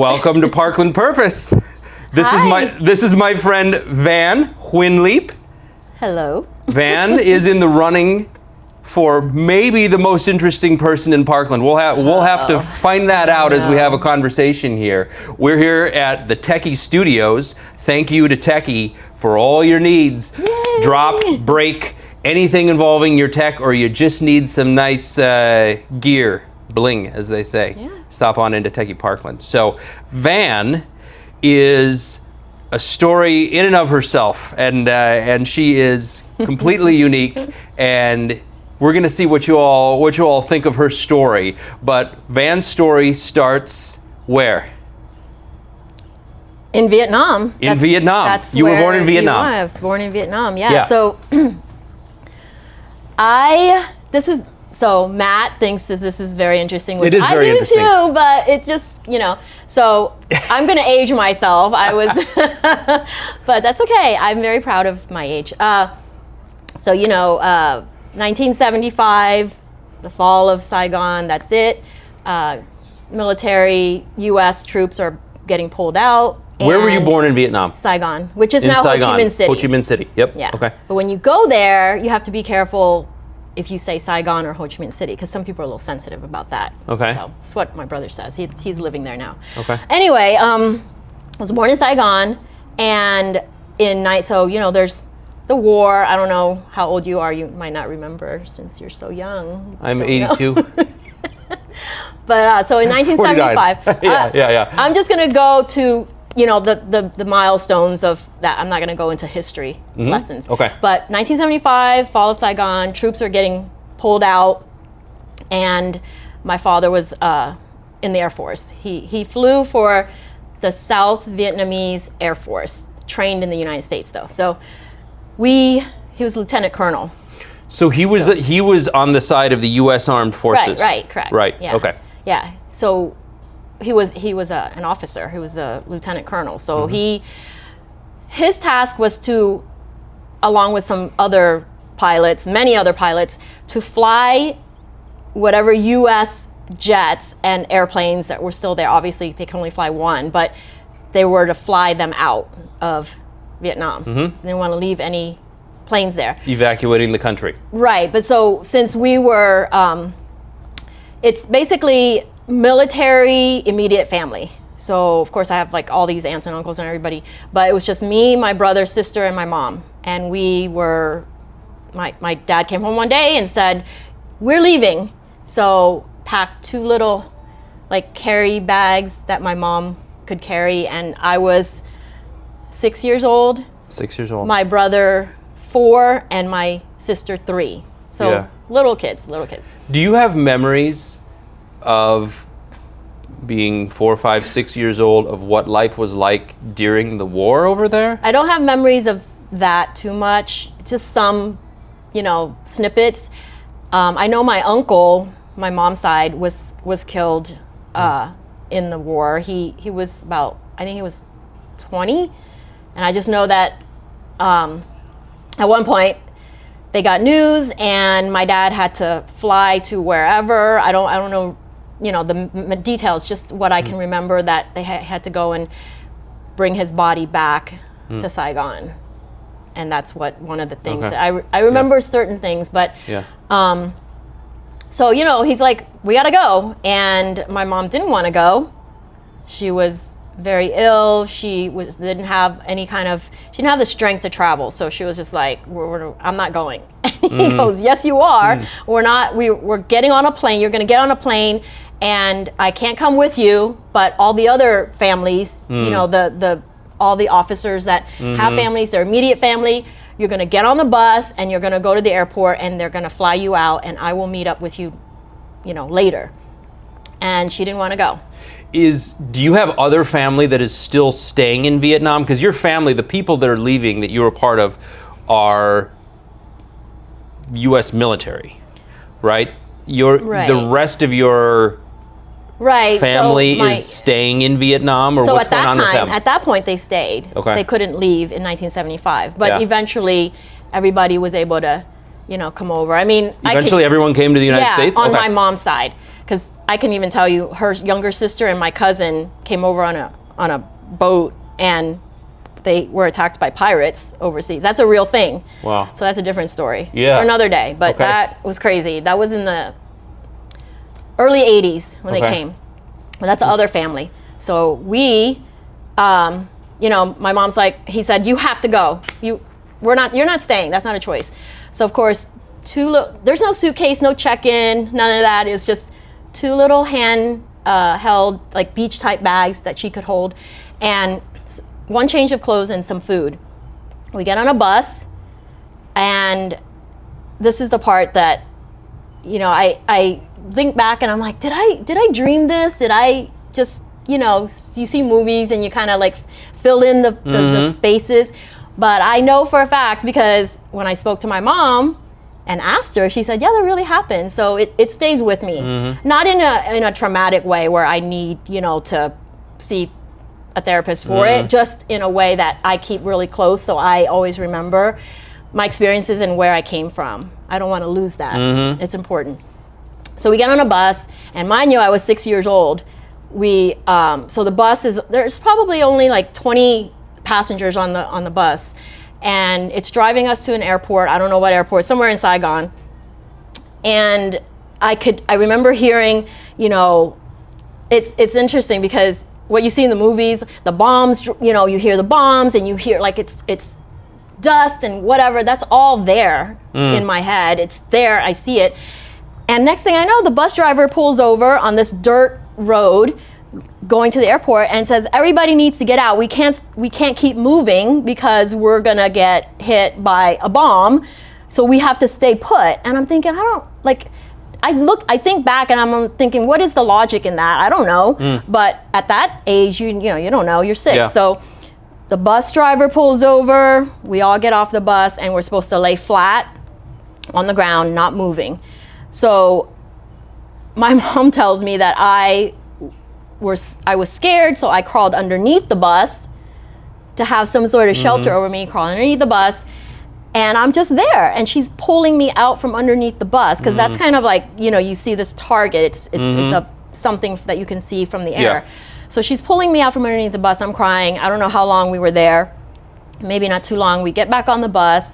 Welcome to Parkland Purpose. This is my friend Van Huynh-Leap. Hello. Van is in the running for maybe the most interesting person in Parkland. We'll have to find that out as we have a conversation here. We're here at the Techie Studios. Thank you to Techie for all your needs. Yay. Drop, break, anything involving your tech, or you just need some nice gear, bling, as they say. Yeah. Stop on into Techie Parkland. So Van is a story in and of herself, and she is completely unique, and we're going to see what you all think of her story. But Van's story starts where? In Vietnam. In Vietnam. That's you were born in Vietnam. I was born in Vietnam. Yeah. So Matt thinks this is very interesting, which it is very I do interesting too, but it's just, so I'm going to age myself. But that's okay. I'm very proud of my age. 1975, the fall of Saigon, that's it. Military U.S. troops are getting pulled out. Where were you born in Vietnam? Saigon, which is now Saigon. Ho Chi Minh City. Ho Chi Minh City, yep. Yeah. Okay. But when you go there, you have to be careful if you say Saigon or Ho Chi Minh City, because some people are a little sensitive about that. Okay. So that's what my brother says. He's living there now. Okay. Anyway, I was born in Saigon, and there's the war. I don't know how old you are. You might not remember since you're so young. I'm 82. But so in 1975, yeah. I'm just gonna go to the milestones of that. I'm not gonna go into history lessons. Okay. But 1975, fall of Saigon, troops are getting pulled out, and my father was in the Air Force. He flew for the South Vietnamese Air Force, trained in the United States though. So he was lieutenant colonel. So he was on the side of the U.S. Armed Forces. Right, correct. Right. Yeah. Okay. Yeah. So he was an officer. He was a lieutenant colonel. So his task was to, along with some other pilots, many other pilots, to fly whatever U.S. jets and airplanes that were still there. Obviously, they can only fly one, but they were to fly them out of Vietnam. They didn't want to leave any planes there. Evacuating the country. Right, but so since we were, it's basically military immediate family. So of course I have like all these aunts and uncles and everybody, but it was just me, my brother, sister, and my mom. And my dad came home one day and said, we're leaving. So packed two little like carry bags that my mom could carry, and I was 6 years old. 6 years old. My brother 4 and my sister 3. So little kids. Do you have memories of being 4, 5, 6 years old of what life was like during the war over there? I don't have memories of that too much. Just some, snippets. I know my uncle, my mom's side, was killed in the war. He was about, I think he was 20, and I just know that at one point they got news and my dad had to fly to wherever. I don't know, the details, just what I can remember, that they had to go and bring his body back to Saigon. And that's one of the things that I remember certain things, but so he's like, we gotta go, and my mom didn't want to go. She was very ill. She didn't have the strength to travel, so she was just like, I'm not going. And he goes, yes you are. We're getting on a plane. You're gonna get on a plane, and I can't come with you, but all the other families, all the officers that have families, their immediate family, you're gonna get on the bus and you're gonna go to the airport and they're gonna fly you out, and I will meet up with you, later. And she didn't want to go. Do you have other family that is still staying in Vietnam? Because your family, the people that are leaving that you were part of, are U.S. military, right? The rest of your family is staying in Vietnam, or what's going on with them? At that point, they stayed. Okay. They couldn't leave in 1975, but eventually, everybody was able to, come over. I mean, eventually everyone came to the United States? on my mom's side, because I can even tell you, her younger sister and my cousin came over on a boat, and they were attacked by pirates overseas. That's a real thing. Wow. So that's a different story. Yeah. For another day. But Okay. that was crazy. That was in the early 80s when they Okay. came. But that's the other family. So we, you know, my mom's like, he said, you have to go. You're not staying. That's not a choice. So of course, there's no suitcase, no check-in, none of that. It's just 2 little hand held like beach type bags that she could hold, and 1 change of clothes and some food. We get on a bus, and this is the part that, you know, I think back and I'm like, did I dream this? Did I just, you know, you see movies and you kind of like fill in the spaces. But I know for a fact, because when I spoke to my mom and asked her, she said, yeah, that really happened. So it stays with me. Not in a traumatic way where I need, you know, to see a therapist for it, just in a way that I keep really close, so I always remember my experiences and where I came from. I don't want to lose that. It's important. So we get on a bus, and mind you, I was 6 years old. So the bus there's probably only like 20 passengers on the bus, and it's driving us to an airport. I don't know what airport, somewhere in Saigon. And I remember hearing, you know, it's interesting because what you see in the movies, the bombs, you know, you hear the bombs and you hear like it's dust and whatever, that's all there in my head. It's there, I see it. And next thing I know, the bus driver pulls over on this dirt road going to the airport and says, everybody needs to get out. We can't keep moving because we're gonna get hit by a bomb. So we have to stay put. And I'm thinking, I think back and I'm thinking, what is the logic in that? I don't know. But at that age, you know, you don't know, you're 6. Yeah. So the bus driver pulls over, we all get off the bus, and we're supposed to lay flat on the ground, not moving. So my mom tells me that I was scared, so I crawled underneath the bus to have some sort of shelter over me, crawl underneath the bus. And I'm just there, and she's pulling me out from underneath the bus, because that's kind of like, you know, you see this target. It's something that you can see from the air. Yeah. So she's pulling me out from underneath the bus. I'm crying. I don't know how long we were there. Maybe not too long. We get back on the bus,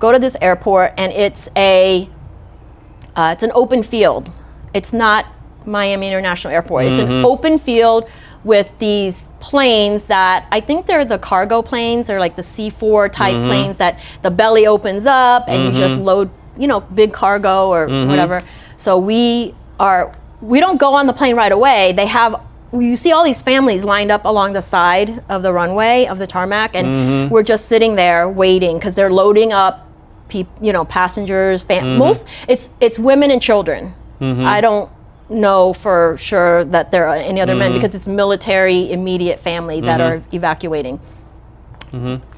go to this airport, and it's an open field. It's not Miami International Airport. It's an open field with these planes that I think they're the cargo planes. They're like the C4 type planes that the belly opens up and you just load, you know, big cargo or whatever. So we don't go on the plane right away. You see all these families lined up along the side of the runway of the tarmac, and we're just sitting there waiting because they're loading up, you know, passengers. Most it's women and children. I don't know for sure that there are any other men, because it's military immediate family that are evacuating.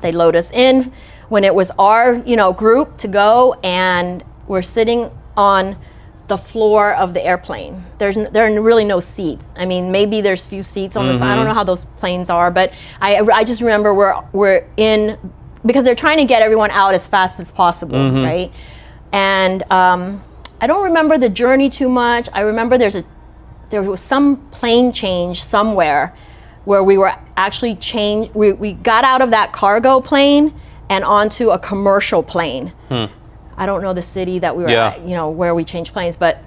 They load us in when it was our, you know, group to go, and we're sitting on the floor of the airplane. There are really no seats. I mean, maybe there's few seats on the side. I don't know how those planes are, but I just remember we're in, because they're trying to get everyone out as fast as possible, right? And I don't remember the journey too much. I remember there was some plane change somewhere where we were actually changed. We got out of that cargo plane and onto a commercial plane. I don't know the city that we were at, you know, where we changed planes, but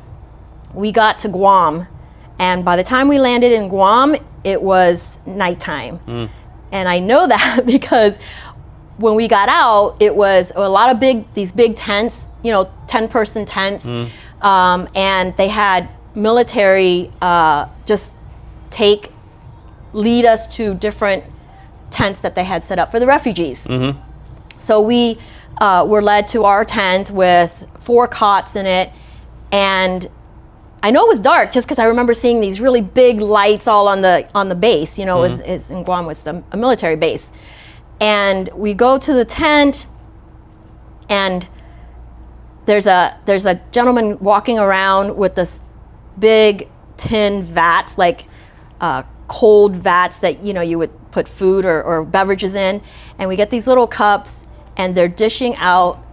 we got to Guam. And by the time we landed in Guam, it was nighttime. And I know that because when we got out, it was a lot of these big tents, you know, 10-person tents. And they had military just lead us to different tents that they had set up for the refugees. So we were led to our tent with 4 cots in it. And I know it was dark just because I remember seeing these really big lights all on the base. You know, it's in Guam, was a military base. And we go to the tent, and there's a gentleman walking around with this big tin vats, like cold vats that, you know, you would put food or beverages in. And we get these little cups, and they're dishing out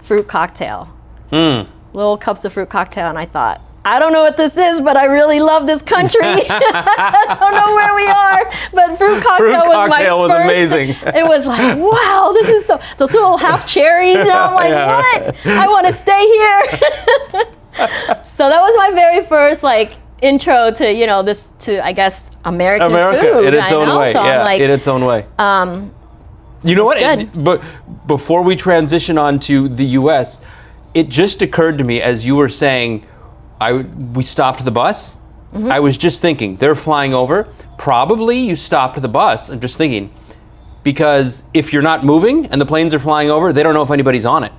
fruit cocktail. Little cups of fruit cocktail. And I thought, I don't know what this is, but I really love this country. I don't know where we are, but fruit cocktail was my was first. amazing. It was like, wow, this is so, those little half cherries, and I'm like, Yeah, what? right. I want to stay here. So that was my very first like intro to, you know, this, to I guess American food. in its I own know? way. So Yeah, I'm like, in its own way. You know what? good. But before we transition on to the U.S., it just occurred to me as you were saying, we stopped the bus. Mm-hmm. I was just thinking, they're flying over. Probably you stopped the bus. I'm just thinking, because if you're not moving and the planes are flying over, they don't know if anybody's on it,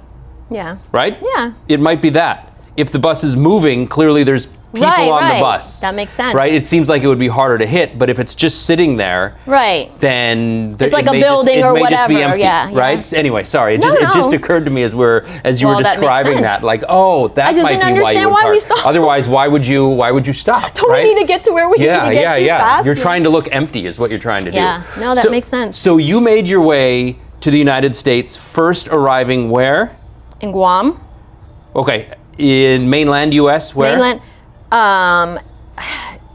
yeah. right? Yeah. It might be that. If the bus is moving, clearly there's people on the bus. That makes sense. Right? It seems like it would be harder to hit, but if it's just sitting there, Right. then It's like a building or it may just be whatever, empty, yeah, yeah. right? Anyway, sorry, it No, just no. occurred to me as you were Well, that makes describing sense. that, like, oh, that I just might didn't be why you understand would why park. we stopped. Otherwise, why would you stop? Don't right? we need to get to where we need to get to fast? You're trying to look empty, is what you're trying to do. Yeah, no, that makes sense. So you made your way to the United States, first arriving where? In Guam. Okay, in mainland U.S. Where? Mainland,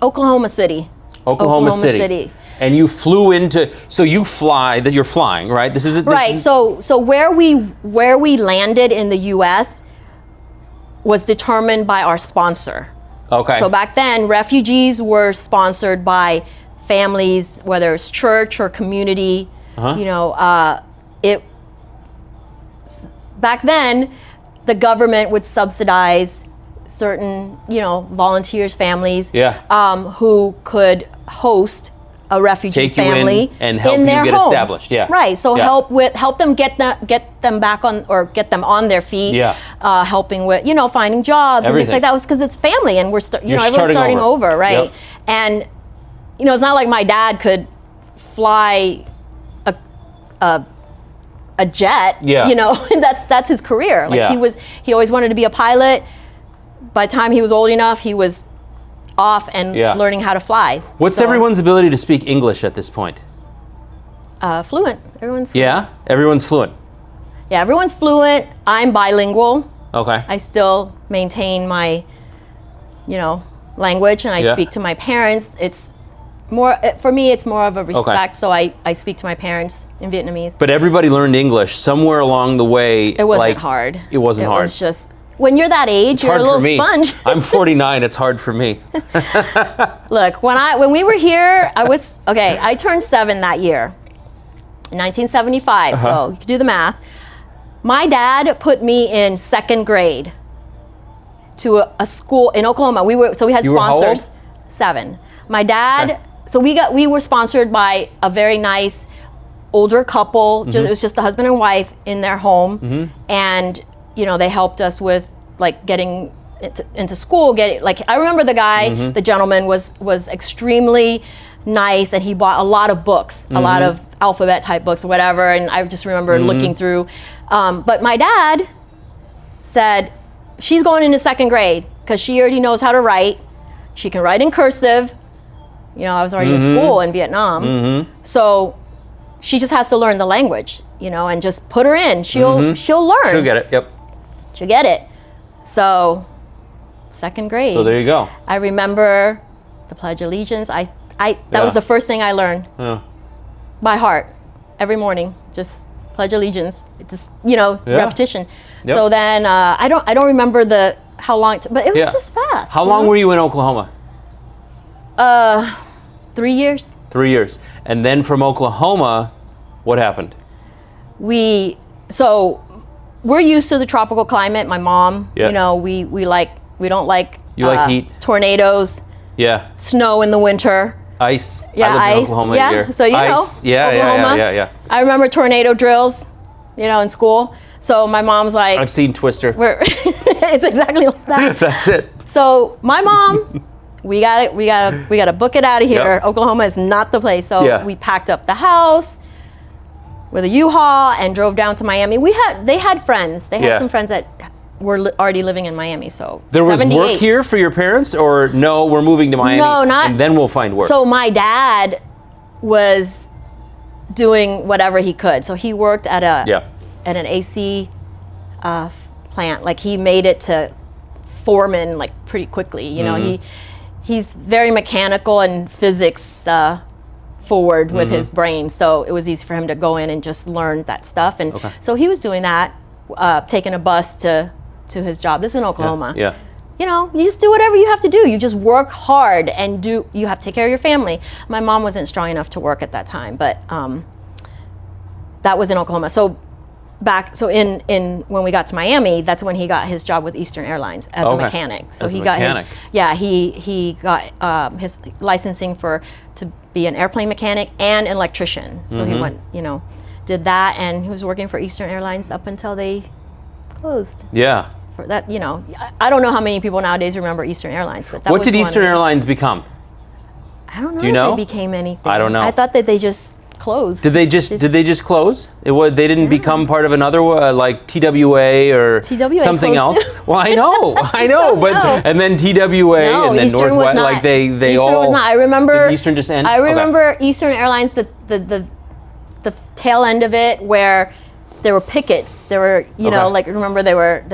Oklahoma City. Oklahoma City. And you flew into, so you fly, that you're flying, right? This isn't Right. So where we landed in the U.S. was determined by our sponsor. Okay. So back then, refugees were sponsored by families, whether it's church or community. You know, back then, the government would subsidize certain, you know, volunteers, families, who could host a refugee Take you family in and help you their get home. established. Yeah. Right. So Yeah. help them get them back on, or get them on their feet. Yeah. Helping with, you know, finding jobs and things Everything. like that. Was because it's family and we're You're everyone's starting over, right? Yep. And you know, it's not like my dad could fly a jet. Yeah. You know, that's his career. Like Yeah. he always wanted to be a pilot. By the time he was old enough, he was off and learning how to fly. What's So, everyone's ability to speak English at this point? fluent? Everyone's fluent. Yeah? Everyone's fluent. Yeah, everyone's fluent. I'm bilingual. Okay. I still maintain my, you know, language, and I Yeah. speak to my parents. It's more, for me, it's more of a respect. So I speak to my parents in Vietnamese. But everybody learned English somewhere along the way. It wasn't hard. It wasn't hard. It was just, when you're that age, It's you're a hard little for me. sponge. I'm 49. It's hard for me. Look, when we were here, I turned 7 that year, in 1975. So you can do the math. My dad put me in 2nd grade to a school in Oklahoma. We had You were how sponsors. old? 7. My dad. Okay. So we were sponsored by a very nice older couple. It was just a husband and wife in their home, and you know, they helped us with like getting into school. I remember the guy, the gentleman was extremely nice, and he bought a lot of books, a lot of alphabet type books or whatever. And I just remember looking through. But my dad said, she's going into 2nd grade because she already knows how to write. She can write in cursive. You know, I was already in school in Vietnam. So she just has to learn the language, you know, and just put her in. She'll learn. She'll get it. Yep. She'll get it. So 2nd grade. So there you go. I remember the Pledge of Allegiance. That was the first thing I learned Yeah. by heart every morning. Just Pledge Allegiance. Just, you know, repetition. Yep. So then I don't remember how long, but it was just fast. How long were you in Oklahoma? 3 years. 3 years. And then from Oklahoma, what happened? So we're used to the tropical climate. My mom, Yeah. you know, we don't like You like heat? tornadoes, Yeah. snow in the winter. Ice. Yeah, I lived in ice. Oklahoma Yeah, a year. so you know, Ice. Yeah, Oklahoma. yeah. I remember tornado drills, you know, in school. So my mom's like, I've seen Twister. it's exactly like that. That's it. So my mom, we gotta book it out of here. Yep. Oklahoma is not the place. So Yeah. we packed up the house with a U-Haul and drove down to Miami. They had friends. They had Yeah. some friends that were already living in Miami. So There was 78. work here for your parents, or no, we're moving to Miami No, not- and then we'll find work. So my dad was doing whatever he could. So he worked at an AC plant. Like he made it to foreman like pretty quickly. You know, he's very mechanical and physics forward with his brain, so it was easy for him to go in and just learn that stuff. And so he was doing that, taking a bus to his job. This is in Oklahoma. Yeah. You know, you just do whatever you have to do. You just work hard and you have to take care of your family. My mom wasn't strong enough to work at that time, but that was in Oklahoma. So in when we got to Miami, that's when he got his job with Eastern Airlines as a mechanic. So he got he got his licensing to be an airplane mechanic and an electrician. So he went, you know, did that, and he was working for Eastern Airlines up until they closed. Yeah. For that, you know, I don't know how many people nowadays remember Eastern Airlines, but that what was did Eastern Airlines become? I don't know. Do you know? If they became anything. I don't know. I thought that they just closed. Did they just close? They didn't become part of another like TWA or something else? Too. Well, I know, but and then TWA and then Eastern Northwest, like they Eastern all. Was not. I remember. Did Eastern just end? I remember Eastern Airlines, the tail end of it where there were pickets. There were, you know, like remember they were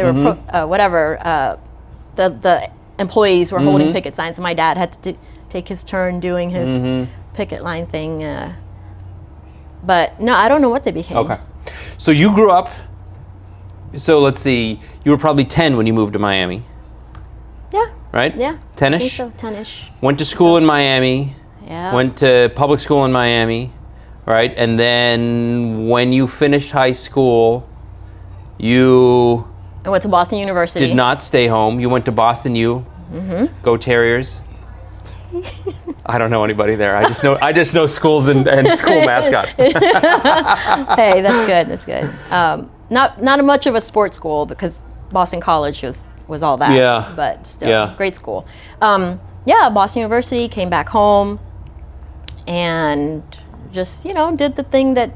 the employees were holding picket signs, and my dad had to take his turn doing his picket line thing. But no, I don't know what they became. Okay. So you grew up, so let's see, you were probably 10 when you moved to Miami. Yeah. Right? Yeah. 10-ish? I think so, 10-ish. Went to school in Miami. Yeah. Went to public school in Miami. Right? And then when you finished high school, you... I went to Boston University. Did not stay home. You went to Boston U. Go Terriers. I don't know anybody there. I just know schools and school mascots. Hey, that's good. That's good. Not much of a sports school because Boston College was all that. Yeah. But still, great school. Boston University, came back home, and just did the thing that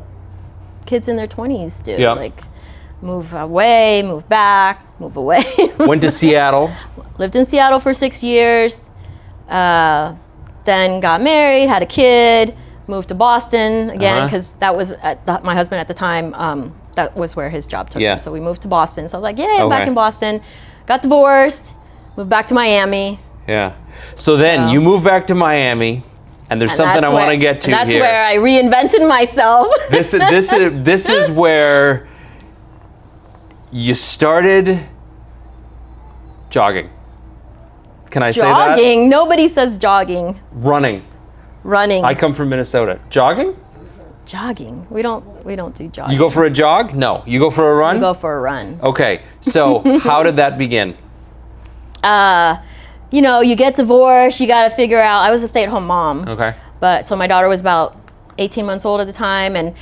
kids in their 20s do. Yeah. Like move away, move back, move away. Went to Seattle. Lived in Seattle for 6 years. Then got married, had a kid, moved to Boston again because that was my husband at the time. That was where his job took him. So we moved to Boston. So I was like, I'm back in Boston. Got divorced, moved back to Miami. Yeah. So then you moved back to Miami, and there's something I want to get to that's here. That's where I reinvented myself. This is where you started jogging. Can I say that? Jogging? Nobody says jogging. Running. I come from Minnesota. Jogging? Jogging. We don't do jogging. You go for a jog? No. You go for a run? You go for a run. Okay. So how did that begin? You get divorced, you got to figure out. I was a stay-at-home mom. Okay. But so my daughter was about 18 months old at the time, and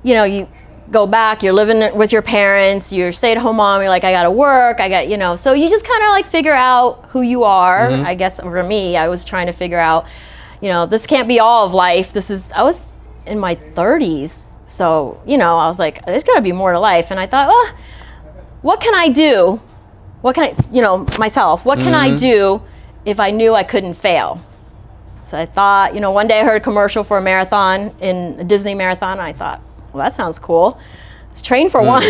you go back, you're living with your parents, you're stay-at-home mom, you're like, I gotta work, so you just kind of like figure out who you are. I guess for me, I was trying to figure out, this can't be all of life. I was in my 30s, so, I was like, there's gotta be more to life. And I thought, well, what can I do? What can I, myself, what can I do if I knew I couldn't fail? So I thought, one day I heard a commercial for a marathon, a Disney marathon, and I thought, well, that sounds cool. Let's train for one.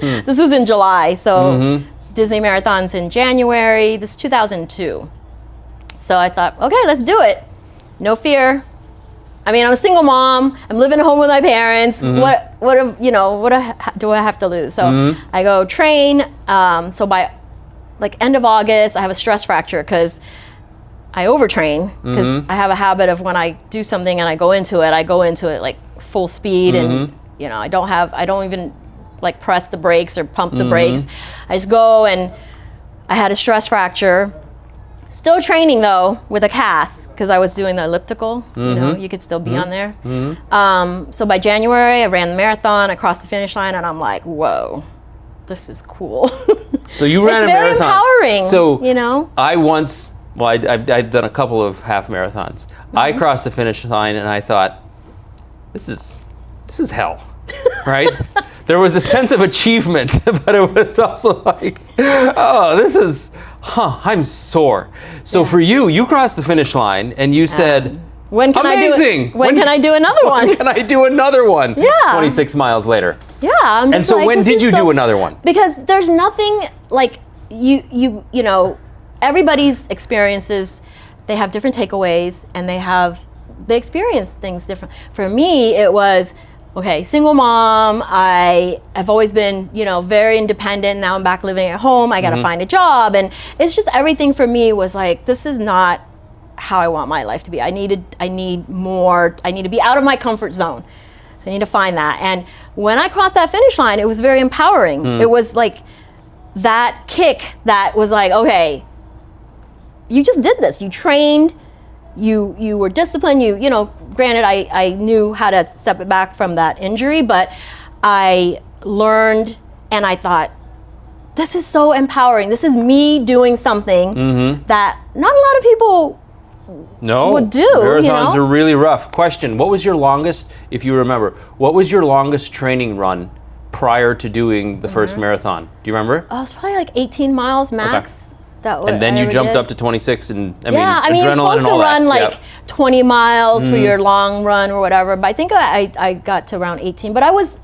This was in July, so Disney Marathon's in January. This is 2002. So I thought, okay, let's do it. No fear. I mean, I'm a single mom. I'm living at home with my parents. What do I have to lose? So I go train. So by end of August, I have a stress fracture because I overtrain because I have a habit of when I do something and I go into it like full speed and I don't even like press the brakes or pump the brakes. I just go, and I had a stress fracture. Still training though with a cast because I was doing the elliptical. You could still be on there. So by January, I ran the marathon. I crossed the finish line, and I'm like, whoa, this is cool. So you ran a marathon. It's very empowering. So I once, I've done a couple of half marathons. I crossed the finish line, and I thought, this is hell, right? There was a sense of achievement, but it was also like, I'm sore. So for you crossed the finish line, and you said, when can amazing! When can I do another one? When can I do another one? Yeah. 26 miles later. Yeah. I'm just and so like, when did you do another one? Because there's nothing like you everybody's experiences, they have different takeaways, and they experience things different. For me, it was, okay, single mom, I have always been, very independent. Now I'm back living at home. I got to find a job. And it's just everything for me was like, this is not how I want my life to be. I need more. I need to be out of my comfort zone. So I need to find that. And when I crossed that finish line, it was very empowering. It was like that kick that was like, okay, you just did this. You trained. You were disciplined. Granted, I knew how to step it back from that injury, but I learned, and I thought, this is so empowering. This is me doing something that not a lot of people would do. Marathons are really rough. Question, what was your longest, if you remember, what was your longest training run prior to doing the first marathon? Do you remember? It was probably like 18 miles max. Okay. And then you jumped up to 26, and adrenaline you're supposed and all to run that. like 20 miles for your long run or whatever. But I think I got to around 18. But I was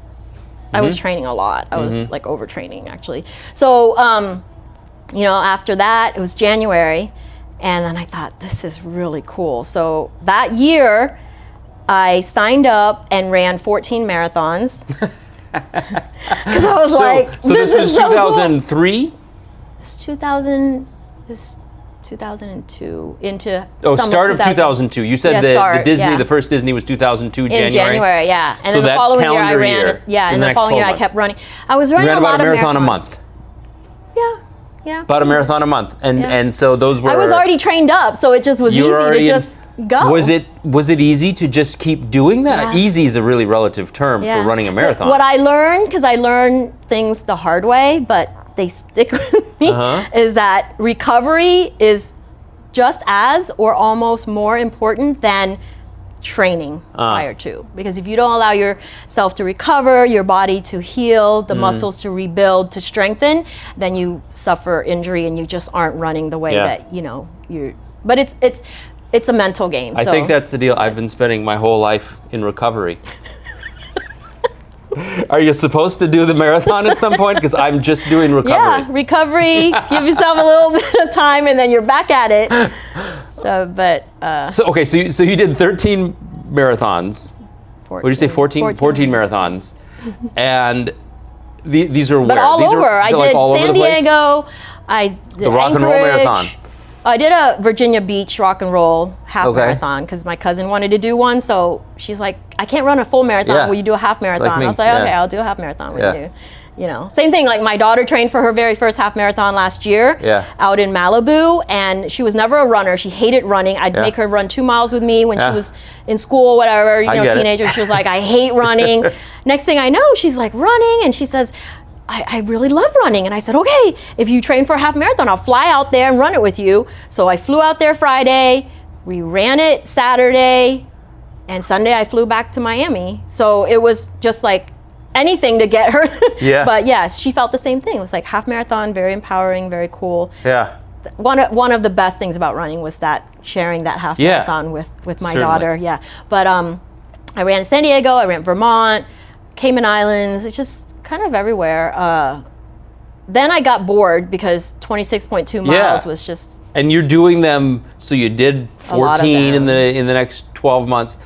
training a lot. I was like overtraining actually. So after that it was January, and then I thought, this is really cool. So that year I signed up and ran 14 marathons because I was so this was 2003. It's 2002 into start of 2002. You said the Disney, the first Disney was 2002 January. In January, yeah. And so then the following year I ran. And the following year I kept running. I was running a lot of marathons. You ran about a marathon a month. Yeah. About a marathon a month, and so those were. I was already trained up, so it just was easy to just go. Was it easy to just keep doing that? Yeah. Easy is a really relative term for running a marathon. What I learned, because I learned things the hard way, but they stick with me, is that recovery is just as or almost more important than training prior to. Because if you don't allow yourself to recover, your body to heal, the muscles to rebuild, to strengthen, then you suffer injury and you just aren't running the way that you're. But it's a mental game. I think that's the deal. I've been spending my whole life in recovery. Are you supposed to do the marathon at some point? Because I'm just doing recovery. Yeah, recovery. Give yourself a little bit of time, and then you're back at it. So you did 13 marathons. 14. What did you say? 14 marathons, and these are where? But all over. I did San Diego. I did the Rock and Roll Marathon. I did a Virginia Beach Rock and Roll half marathon because my cousin wanted to do one. So she's like, I can't run a full marathon. Yeah. Will you do a half marathon? Like I was like, okay, I'll do a half marathon with you. Same thing. Like my daughter trained for her very first half marathon last year out in Malibu, and she was never a runner. She hated running. I'd make her run 2 miles with me when she was in school, whatever, teenager. She was like, I hate running. Next thing I know, she's like running, and she says, I really love running. And I said, okay, if you train for a half marathon, I'll fly out there and run it with you. So I flew out there Friday, we ran it Saturday, and Sunday I flew back to Miami. So it was just like anything to get her. But yes, she felt the same thing. It was like half marathon, very empowering, very cool. Yeah. One of the best things about running was that sharing that half marathon with my daughter. Yeah. But I ran San Diego, I ran Vermont, Cayman Islands, it's just kind of everywhere. Then I got bored because 26.2 miles was just. And you're doing them, so you did 14 in the next 12 months.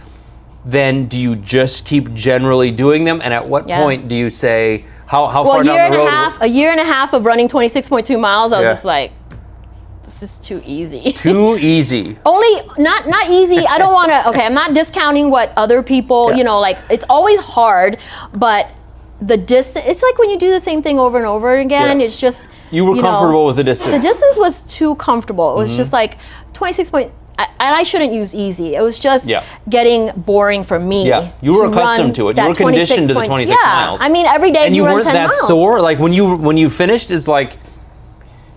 Then do you just keep generally doing them? And at what point do you say, how far down the road? A year and a half of running 26.2 miles, I was just like, this is too easy. Too easy. Only, not easy. I don't want to, I'm not discounting what other people, it's always hard, but the distance, it's like when you do the same thing over and over again, it's just, you were comfortable with the distance. The distance was too comfortable. It was just like 26 point, and I shouldn't use easy. It was just getting boring for me. Yeah, you were accustomed to it. You were conditioned to the 26 miles. I mean, every day and you run 10 miles. And you weren't that sore? Like when you finished, it's like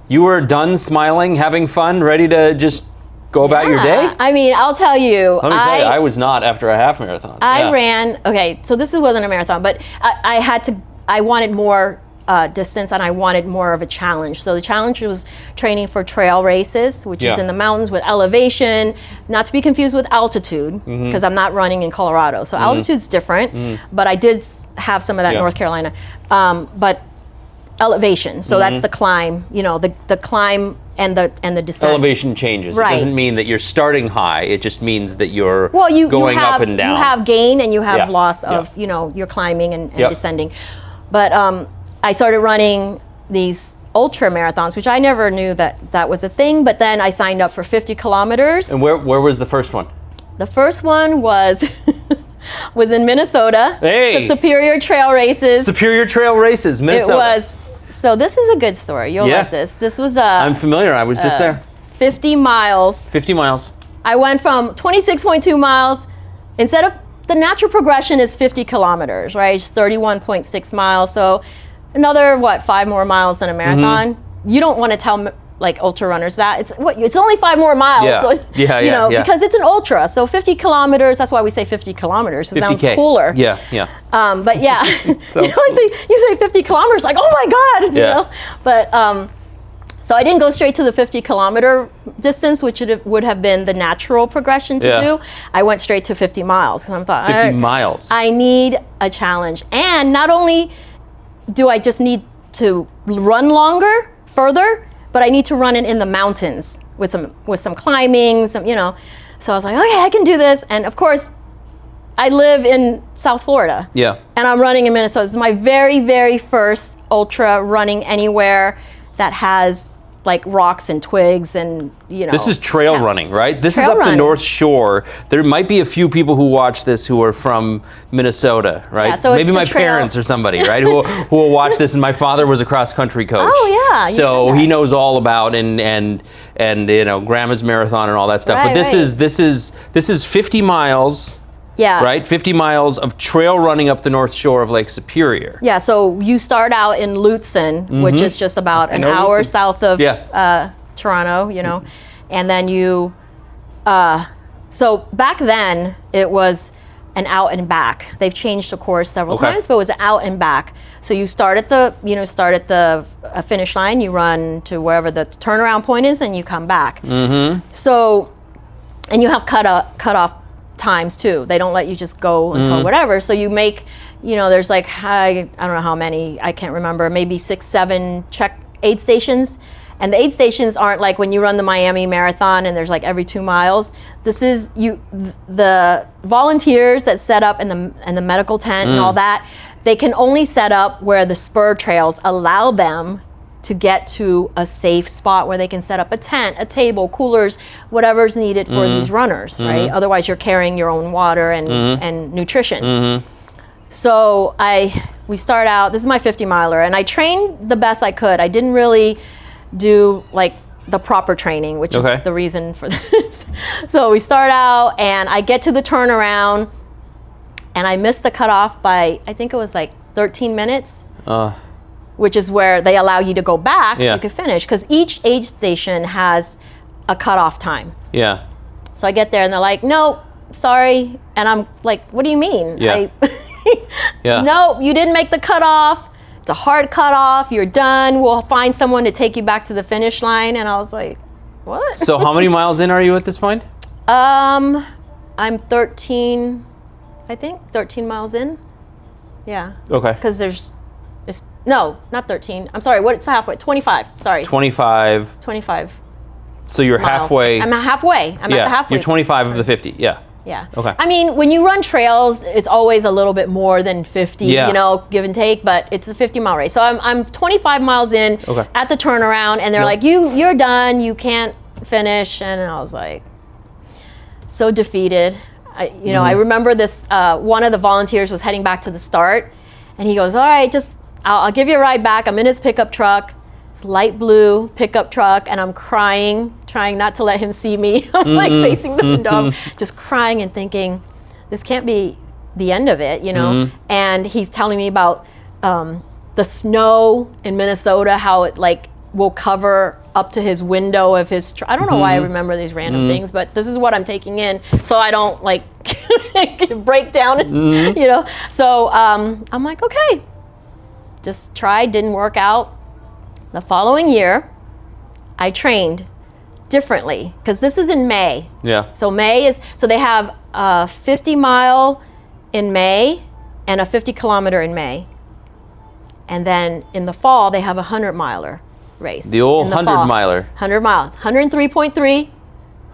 you were done smiling, having fun, ready to just go about your day? I mean, I'll tell you. Let me tell you, I was not after a half marathon. I ran, so this wasn't a marathon, but I wanted more distance and I wanted more of a challenge. So the challenge was training for trail races, which is in the mountains with elevation, not to be confused with altitude, because I'm not running in Colorado. So altitude's different, but I did have some of that in North Carolina. But elevation, so that's the climb, the climb the descent. Elevation changes. Right. It doesn't mean that you're starting high. It just means that you're you going have, up and down. You have gain and you have Yeah. loss of, Yeah. you're climbing and Yep. descending. But I started running these ultra marathons, which I never knew that was a thing. But then I signed up for 50 kilometers. And where was the first one? The first one was was in Minnesota. Hey. The Superior Trail Races. Superior Trail Races, Minnesota. It was. So this is a good story. You'll Yeah. like this. This was I'm familiar. I was just there. 50 miles. 50 miles. I went from 26.2 miles. Instead of the natural progression is 50 kilometers, right? It's 31.6 miles. So another 5 more miles than a marathon. Mm-hmm. You don't want to tell like ultra runners that it's only 5 more miles. Yeah. So, Yeah. because it's an ultra. So 50 kilometers. That's why we say 50 kilometers. It sounds 50K. cooler. Yeah. But yeah, you say 50 kilometers, like, oh my God, you Yeah. know. But so I didn't go straight to the 50 kilometer distance, which would have been the natural progression to Yeah. do. I went straight to 50 miles because I thought 50 miles. I need a challenge, and not only do I just need to run further, but I need to run it in the mountains with some climbing, So I was like, okay, I can do this. And of course, I live in South Florida. Yeah. And I'm running in Minnesota. This is my very, very first ultra running anywhere that has like rocks and twigs and, This is trail running, right? This is Trail up running. the North Shore. There might be a few people who watch this who are from Minnesota, right? Yeah, so it's Maybe the my trail. parents or somebody, right? who will watch this. And my father was a cross country coach. Oh, yeah, you So said that. he knows all about and Grandma's Marathon and all that stuff. Right, but this right. is 50 miles. Yeah. Right? 50 miles of trail running up the North Shore of Lake Superior. Yeah, so you start out in Lutsen, which is just about an know hour Lutsen. south of Yeah. Toronto, and then so back then it was an out and back. They've changed the course several Okay. times, but it was an out and back. So you start at the finish line, you run to wherever the turnaround point is, and you come back. Mm-hmm. So, and you have cut off times too. They don't let you just go until whatever. So you make, there's like I don't know how many, I can't remember, maybe 6, 7 aid stations. And the aid stations aren't like when you run the Miami Marathon and there's like every 2 miles. This is the volunteers that set up in the medical tent and all that. They can only set up where the spur trails allow them to get to a safe spot where they can set up a tent, a table, coolers, whatever's needed for these runners, right? Otherwise, you're carrying your own water and nutrition. So we start out. This is my 50 miler, and I trained the best I could. I didn't really do like the proper training, which Okay. is the reason for this. So we start out, and I get to the turnaround, and I missed the cutoff by, I think it was like 13 minutes. Which is where they allow you to go back so Yeah. you can finish, because each aid station has a cutoff time. Yeah. So I get there and they're like, "No, sorry," and I'm like, "What do you mean?" Yeah. Yeah. No, you didn't make the cutoff. It's a hard cutoff. You're done. We'll find someone to take you back to the finish line. And I was like, "What?" So how many miles in are you at this point? I'm 13. I think 13 miles in. Yeah. Okay. Because no, not 13. I'm sorry. It's halfway. 25. Sorry. 25. 25 So you're miles. halfway. I'm halfway. I'm at the halfway. You're 25 of the 50. Yeah. Yeah. Okay. I mean, when you run trails, it's always a little bit more than 50, Yeah. give and take, but it's a 50-mile race. So I'm 25 miles in Okay. at the turnaround, and they're like, you're done. You can't finish. And I was like, so defeated. I remember this, one of the volunteers was heading back to the start, and he goes, "All right, I'll give you a ride back." I'm in his pickup truck. It's light blue pickup truck, and I'm crying, trying not to let him see me. I'm like facing the window, just crying and thinking, this can't be the end of it, And he's telling me about the snow in Minnesota, how it like will cover up to his window of his truck. I don't know why I remember these random things, but this is what I'm taking in, so I don't like break down, So I'm like, okay. Just tried, didn't work out. The following year, I trained differently, because this is in May. Yeah. So they have a 50-mile in May and a 50-kilometer in May. And then in the fall, they have a 100-miler. race. The old in the 100 fall. miler. 100 miles. 103.3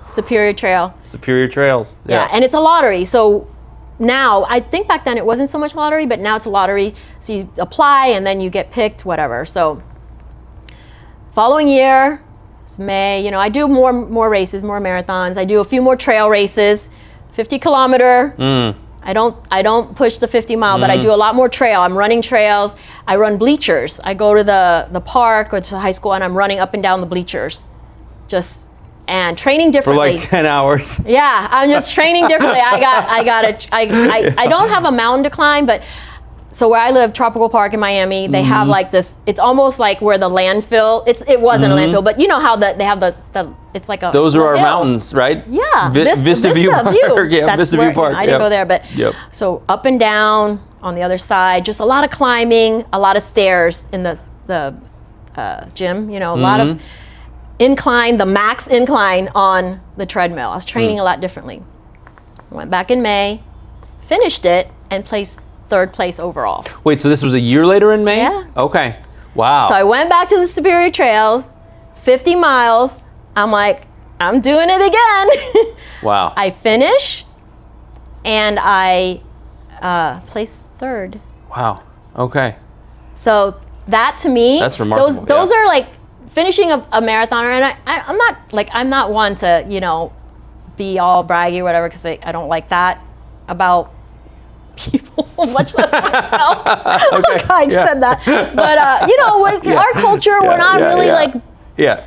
Superior Trail. Superior Trails. Yeah, and it's a lottery. So now, I think back then it wasn't so much lottery, but now it's a lottery. So you apply and then you get picked, whatever. So following year, it's May, I do more races, more marathons. I do a few more trail races, 50 kilometer. I don't push the 50 mile, but I do a lot more trail. I'm running trails. I run bleachers. I go to the park or to the high school and I'm running up and down the bleachers. And training differently. For like 10 hours. Yeah, I'm just training differently. I don't have a mountain to climb, but so where I live, Tropical Park in Miami, they have like this, it's almost like where the landfill, it wasn't a landfill, but you know how they have the it's like a Those are our hill. mountains, right? Yeah, Vista View Park. Yeah, That's Vista where, View Park. I didn't go there, but so up and down on the other side, just a lot of climbing, a lot of stairs in the gym, a lot of incline, the max incline on the treadmill. I was training a lot differently. I went back in May, finished it, and placed 3rd place overall. Wait, so this was a year later in May? Yeah. Okay. Wow. So I went back to the Superior Trails, 50 miles. I'm like, I'm doing it again. Wow. I finish, and I placed 3rd. Wow. Okay. So that to me, that's remarkable. Those are like finishing a marathoner, and I'm not one to be all braggy or whatever, because I don't like that about people, much less myself. Okay. I said that, but our culture, we're not really like. Yeah.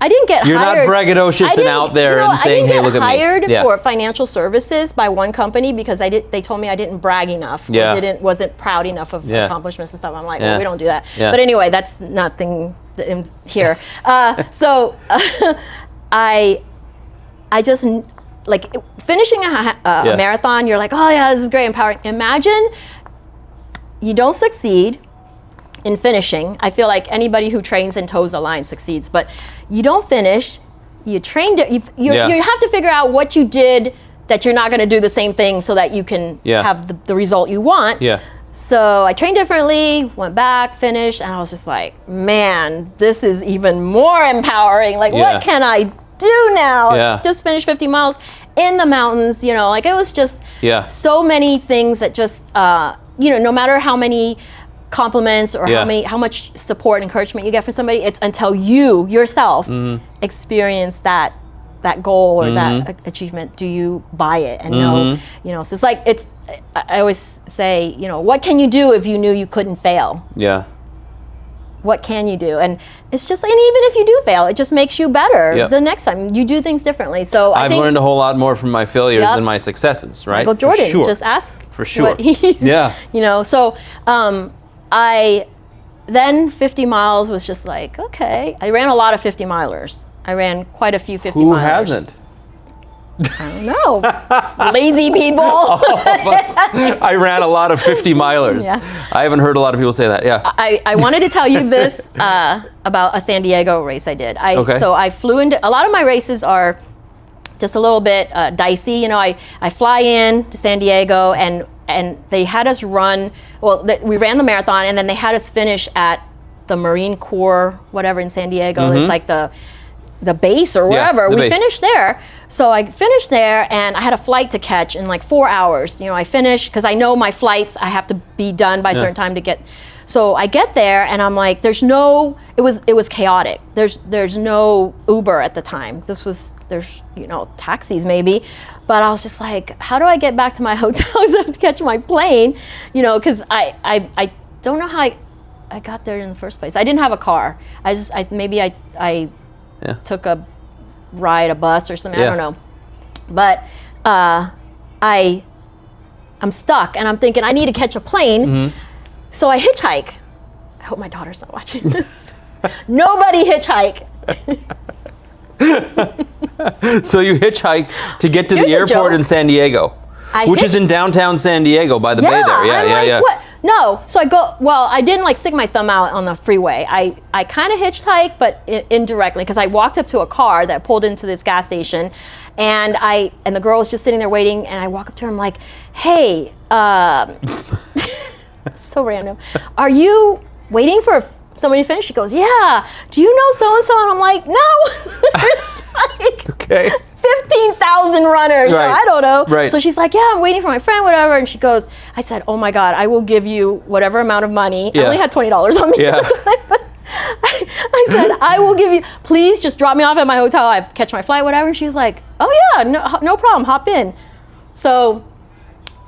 I didn't get You're hired. not braggadocious and out there and saying, "Hey, look at me." I didn't get hired for financial services by one company because they told me I didn't brag enough. Yeah. Or wasn't proud enough of accomplishments and stuff. I'm like, well, we don't do that. Yeah. But anyway, that's nothing in here. So I just like finishing a marathon. You're like, oh yeah, this is great, empowering. Imagine you don't succeed in finishing. I feel like anybody who trains and toes the line succeeds, but you don't finish. You trained it. You have to figure out what you did that you're not going to do the same thing so that you can have the result you want. Yeah. So I trained differently, went back, finished, and I was just like, man, this is even more empowering. Like, what can I do now? Yeah. Just finished 50 miles in the mountains, like it was just so many things that just, no matter how many compliments or how much support and encouragement you get from somebody, it's until you yourself experience that goal or that achievement, do you buy it and know, so it's like, I always say, what can you do if you knew you couldn't fail? Yeah. What can you do? And it's just, and even if you do fail, it just makes you better the next time. You do things differently. So I've learned a whole lot more from my failures than my successes, right? Michael Jordan, For sure. just ask. For sure. What he's, so then 50 miles was just like, okay. I ran a lot of 50 milers. I ran quite a few 50 milers. Who hasn't? I don't know. Lazy people. I ran a lot of 50 milers. Yeah. I haven't heard a lot of people say that. Yeah. I wanted to tell you this about a San Diego race I did. So I flew into, a lot of my races are just a little bit dicey. I fly in to San Diego and they had us run, we ran the marathon and then they had us finish at the Marine Corps, whatever in San Diego. It's like the base or wherever. We finished there. So I finished there and I had a flight to catch in like 4 hours. I finished because I know my flights, I have to be done by a certain time to get. So I get there and I'm like, it was chaotic. There's no Uber at the time. There's taxis maybe. But I was just like, how do I get back to my hotel? I have to catch my plane, because I don't know how I got there in the first place. I didn't have a car. I took a ride, a bus or something. I don't know. But I'm stuck and I'm thinking I need to catch a plane. So I hitchhike. I hope my daughter's not watching this. Nobody hitchhike. So you hitchhike to get to the airport in San Diego, which is in downtown San Diego by the bay there. Yeah. What? No, so I didn't stick my thumb out on the freeway. I kind of hitchhiked, but indirectly, because I walked up to a car that pulled into this gas station, and the girl was just sitting there waiting, and I walk up to her, I'm like, hey, so random, are you waiting for somebody finished? She goes, yeah. Do you know so-and-so? And I'm like, no. It's like Okay. 15,000 runners. Right. I don't know. Right. So she's like, yeah, I'm waiting for my friend, whatever. And she goes, I said, oh my God, I will give you whatever amount of money. I Yeah. only had $20 on me Yeah. at the time, but I said, I will give you, please just drop me off at my hotel. I catch my flight, whatever. And she's like, oh yeah, no problem, hop in. So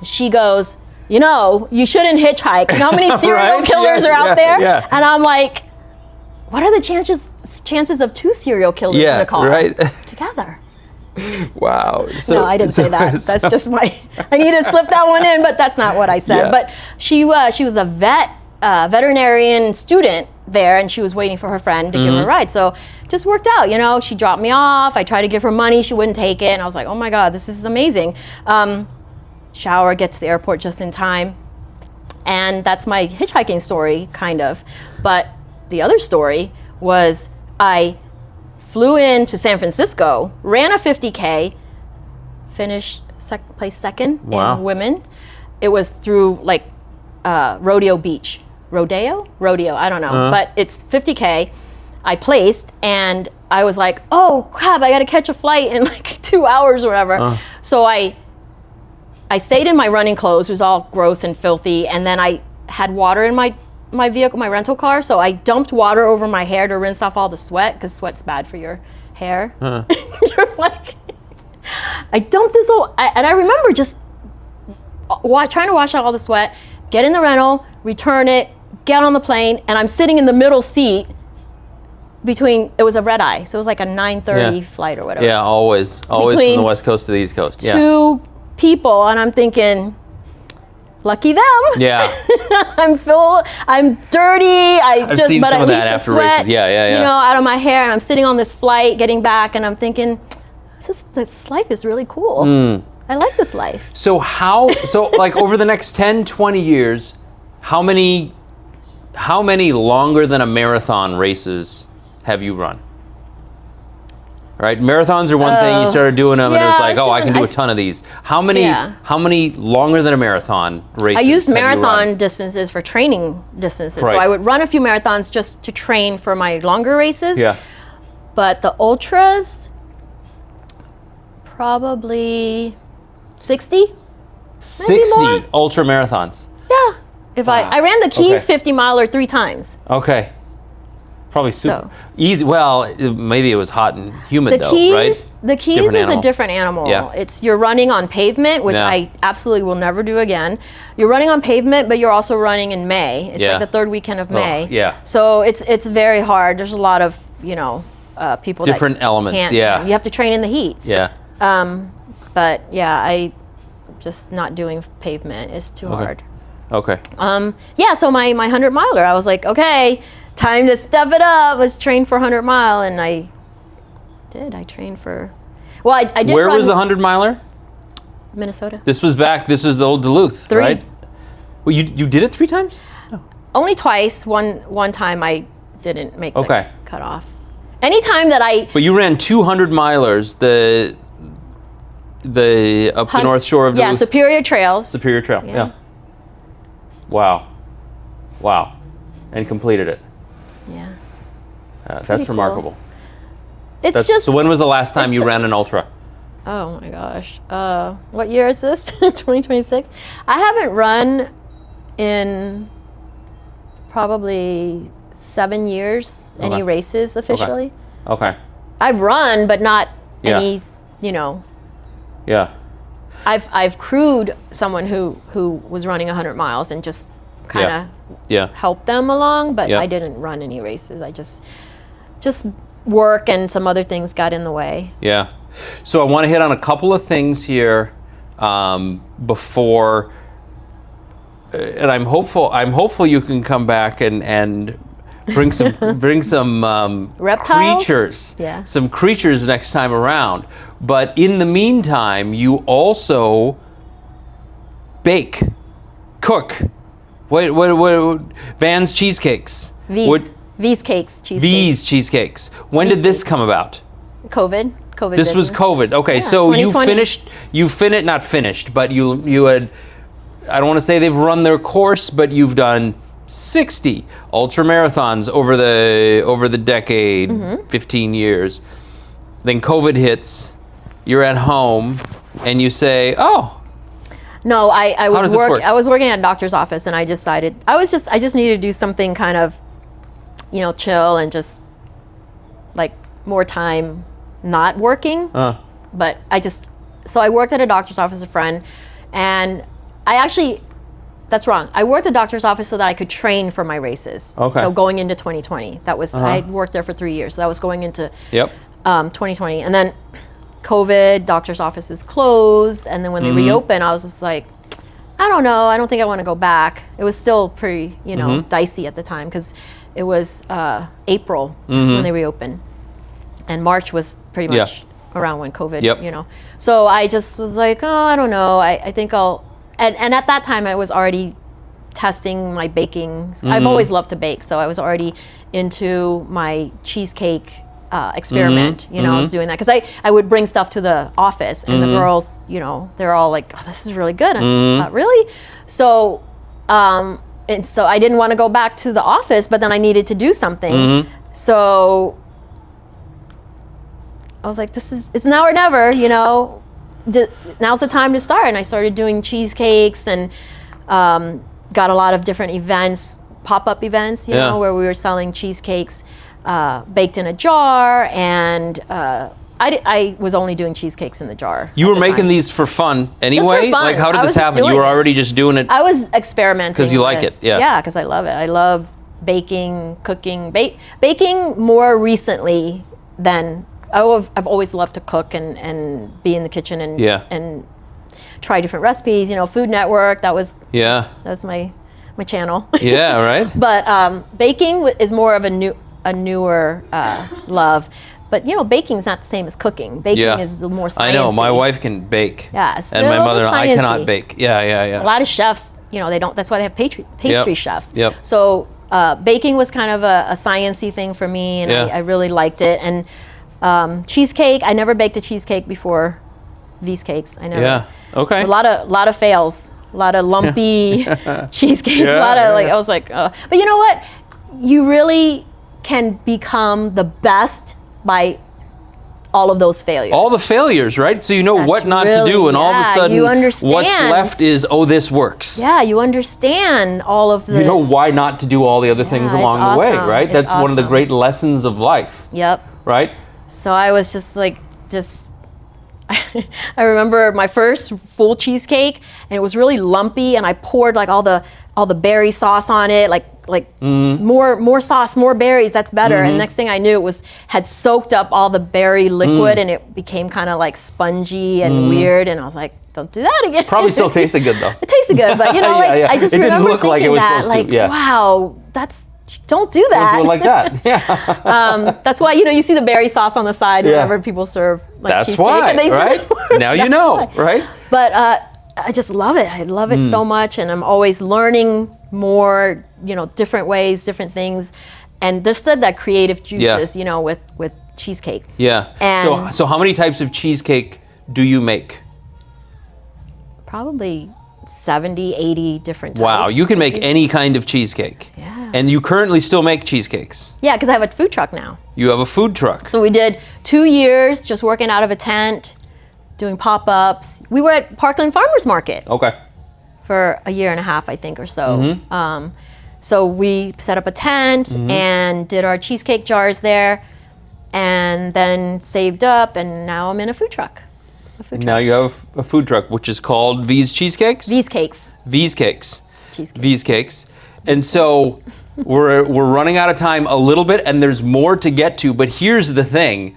she goes, you know, you shouldn't hitchhike. You know how many serial Right? killers Yeah, are out yeah, there? yeah. And I'm like, what are the chances of 2 serial killers in a car right. together? Wow. So, No, I didn't say that. That's just I needed to slip that one in, but that's not what I said. Yeah. But she was a veterinarian student there, and she was waiting for her friend to give her a ride. So it just worked out, you know. She dropped me off. I tried to give her money. She wouldn't take it. And I was like, oh my God, this is amazing. Shower, get to the airport just in time. And that's my hitchhiking story, kind of. But the other story was I flew into San Francisco, ran a 50K, finished placed second Wow. in women. It was through like Rodeo Beach. Rodeo, I don't know. But it's 50K. I placed, and I was like, oh crap, I gotta catch a flight in like 2 hours or whatever. So I stayed in my running clothes. It was all gross and filthy. And then I had water in my vehicle, my rental car. So I dumped water over my hair to rinse off all the sweat, because sweat's bad for your hair. You're like, I dumped this whole, and I remember just trying to wash out all the sweat, get in the rental, return it, get on the plane, and I'm sitting in the middle seat it was a red eye. So it was like a 9:30 flight or whatever. Yeah, always from Between the West Coast to the East Coast. Yeah. 2 people, and I'm thinking, lucky them. Yeah. I'm dirty. I've seen but some at of least that the after sweat, races. Yeah. You know, out of my hair, and I'm sitting on this flight getting back, and I'm thinking, this life is really cool. I like this life. So like over the next 10, 20 years, how many longer than a marathon races have you run? Right, marathons are one thing. You started doing them, and it was like, I can do a ton of these. How many longer than a marathon races? I used have you marathon run? distances for training distances. Right. So I would run a few marathons just to train for my longer races. Yeah. But the ultras, probably 60. 60 more. ultra marathons. Yeah. If I ran the Keys Okay. 50 miler 3 times. Okay. Probably super So. easy. Well, maybe it was hot and humid though, Keys, right? The Keys Different is animal. a different animal. Yeah. You're running on pavement, which Yeah. I absolutely will never do again. You're running on pavement, but you're also running in May. It's Yeah. like the 3rd weekend of May. yeah. So it's very hard. There's a lot of people Different that elements, can't, yeah. You have to train in the heat. Yeah. But yeah, I just not doing pavement is too hard. Okay. Yeah, so my 100 miler, I was like, okay, time to step it up. Let's train for 100 mile, and I did. I trained for. Well, I did. Where run was the 100 miler? Minnesota. This was the old Duluth, 3. right? Well, you did it 3 times? Only twice. One time I didn't make Okay. the cutoff. Anytime that I But you ran 200 milers, the up the North Shore of Duluth. Yeah, Superior Trails. Superior Trail. Yeah. Wow. And completed it. Yeah. That's cool. remarkable. It's just. So when was the last time it's- you ran an ultra? Oh my gosh. What year is this? 2026? I haven't run in probably 7 years, any Okay. races officially. Okay. I've run, but not Yeah. any, Yeah. I've crewed someone who was running 100 miles and just kind of Yeah. helped them along, but Yeah. I didn't run any races. I just work and some other things got in the way. Yeah. So I want to hit on a couple of things here before, and I'm hopeful you can come back and bring some Reptiles? creatures, Yeah. some creatures next time around. But in the meantime, you also bake, cook. What Van's Cheesecakes. V's cakes, cheesecakes. V's Cheesecakes. When did this come about? COVID. This was business. COVID. Okay, Yeah, so 2020. not finished, but you had, I don't want to say they've run their course, but you've done 60 ultra marathons over the decade, 15 years. Then COVID hits, you're at home, and you say, "Oh, No, I does was this work? I was working at a doctor's office, and I decided I just needed to do something kind of, chill and just like more time not working. But so I worked at a doctor's office, a friend, and that's wrong. I worked at the doctor's office so that I could train for my races. Okay. So going into 2020, that was I worked there for 3 years. So that was going into 2020, and then COVID, doctor's offices closed, and then when they reopened, I was just like, I don't know. I don't think I want to go back. It was still pretty, dicey at the time because it was April when they reopened, and March was pretty much around when COVID, So I just was like, oh, I don't know. I think I'll, and at that time I was already testing my baking. I've always loved to bake, so I was already into my cheesecake experiment. I was doing that because I would bring stuff to the office, and the girls, they're all like, oh, this is really good. And I thought, really? So, and so I didn't want to go back to the office, but then I needed to do something. So I was like, it's now or never, now's the time to start. And I started doing cheesecakes and got a lot of different events, pop-up events, where we were selling cheesecakes baked in a jar, and I was only doing cheesecakes in the jar. You were making these for fun anyway? Just for fun. Like, how did this happen? You were already just doing it? I was experimenting. Because you like it, yeah. Yeah, because I love it. I love baking, cooking. Baking more recently than, I've always loved to cook and be in the kitchen and try different recipes. Food Network, that's my channel. Yeah, right. But baking is more of a newer love. But baking's not the same as cooking. Baking is the more sciencey. I know, my wife can bake. Yeah, it's and my mother, I sciencey. cannot bake. Yeah. A lot of chefs, they don't. That's why they have pastry chefs. Yep. So baking was kind of a sciencey thing for me, and I really liked it. And cheesecake, I never baked a cheesecake before these cakes. I never. Yeah. Okay. A lot of fails. A lot of lumpy cheesecakes. I was like, but you know what? You really can become the best by all of those failures. All the failures, right? So you know what not to do, and all of a sudden, you understand. What's left is, this works. Yeah, you understand all of the. You know why not to do all the other things along the way, right? It's That's one of the great lessons of life. Yep. Right? So I was I remember my first full cheesecake, and it was really lumpy, and I poured like all the berry sauce on it, like more sauce, more berries, that's better. And next thing I knew, had soaked up all the berry liquid, and it became kind of like spongy and weird, and I was like, don't do that again. Probably still tasted good though. It tasted good, but I just remember didn't look like it was supposed to. Yeah. Wow, don't do that. Don't do it like that. Yeah. That's why you see the berry sauce on the side whenever people serve that's cheesecake. Why, and they right? Now you know, right? But I just love it. I love it so much, and I'm always learning more, different ways, different things, and just that creative juices, with cheesecake. Yeah. And so how many types of cheesecake do you make? Probably 70, 80 different types. Wow, you can make any kind of cheesecake. Yeah. And you currently still make cheesecakes. Yeah, because I have a food truck now. You have a food truck. So we did 2 years just working out of a tent, doing pop-ups. We were at Parkland Farmers Market. Okay. For a year and a half, I think, or so. So we set up a tent and did our cheesecake jars there, and then saved up, and now I'm in a food truck. Now you have a food truck, which is called V's Cheesecakes? V's Cakes. V's Cakes. Cheesecake. V's Cakes. And so we're running out of time a little bit, and there's more to get to, but here's the thing.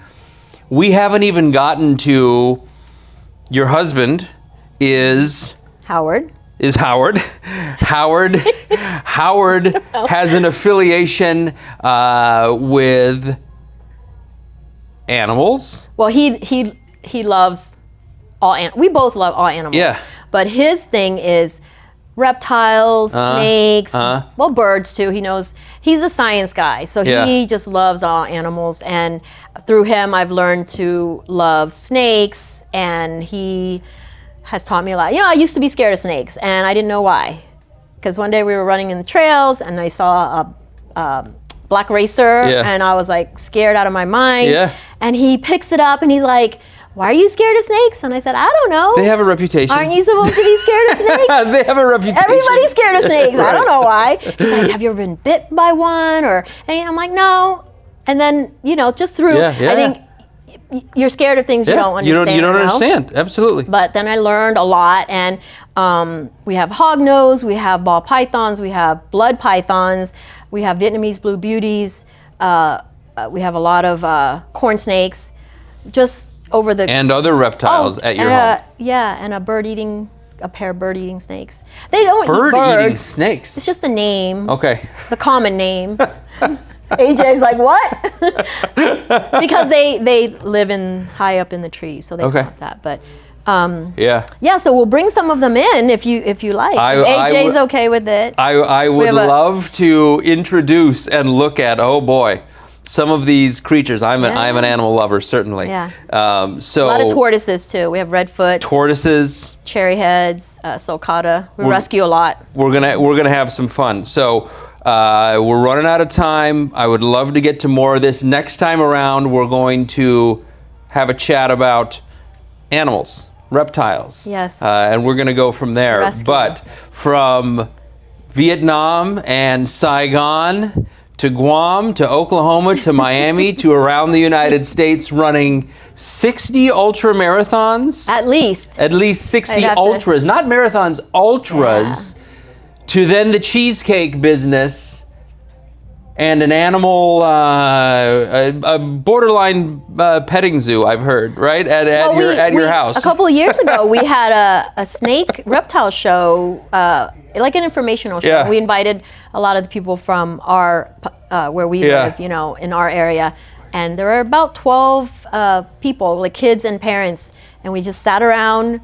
We haven't even gotten to your husband is Howard. Howard has an affiliation with animals. Well, he loves we both love all animals. Yeah. But his thing is reptiles, snakes, well, birds too. He's a science guy, so he just loves all animals. And through him, I've learned to love snakes, and he has taught me a lot. I used to be scared of snakes, and I didn't know why. because one day we were running in the trails and I saw a black racer, and I was like scared out of my mind. Yeah. And he picks it up and he's like, "Why are you scared of snakes?" And I said, "I don't know. They have a reputation. Aren't you supposed to be scared of snakes?" They have a reputation. Everybody's scared of snakes. Right. I don't know why. He's like, "Have you ever been bit by one?" And I'm like, "No." And then, just through, I think you're scared of things you don't understand. You don't understand. Absolutely. But then I learned a lot, and we have hognose, we have ball pythons, we have blood pythons, we have Vietnamese blue beauties, we have a lot of corn snakes, just over the... And other reptiles at your home. Yeah, and a pair of bird-eating snakes. They don't eat birds. Bird-eating snakes? It's just a name. Okay. The common name. AJ's like, what? Because they live high up in the trees, so they want that. But yeah, so we'll bring some of them in if you like. AJ's okay with it. I would love to introduce and look at, oh boy, some of these creatures. I'm an animal lover, certainly. Yeah. So a lot of tortoises too. We have redfoots, tortoises, cherry heads, sulcata. We rescue a lot. We're gonna have some fun. So we're running out of time. I would love to get to more of this. Next time around, we're going to have a chat about animals, reptiles. Yes. And we're gonna go from there. Rescue. But from Vietnam and Saigon to Guam, to Oklahoma, to Miami, to around the United States, running 60 ultra marathons. At least 60 ultras, not marathons, ultras, to then the cheesecake business and an animal, a borderline petting zoo, I've heard, right? At your house. A couple of years ago, we had a snake reptile show, like an informational show. Yeah. We invited a lot of the people from where we live, in our area. And there were about 12 people, like kids and parents. And we just sat around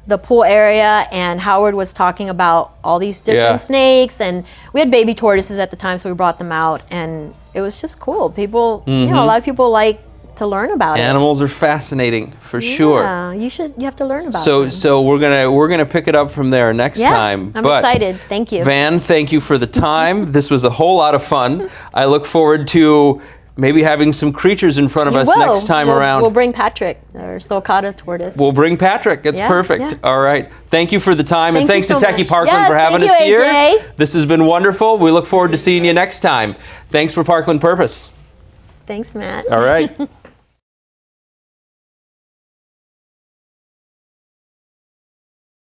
the pool area, and Howard was talking about all these different snakes, and we had baby tortoises at the time, so we brought them out, and it was just cool. People, a lot of people like to learn about Animals are fascinating for sure. Yeah, you have to learn about them. So we're gonna pick it up from there next time. I'm excited. Thank you. Van, thank you for the time. This was a whole lot of fun. I look forward to maybe having some creatures in front of us next time around. We'll bring Patrick, our sulcata tortoise. We'll bring Patrick. It's perfect. Yeah. All right. Thank you for the time, and thanks to TAPinto Parkland for having us thank you, here. AJ. This has been wonderful. We look forward to seeing you next time. Thanks for Parkland Purpose. Thanks, Matt. All right.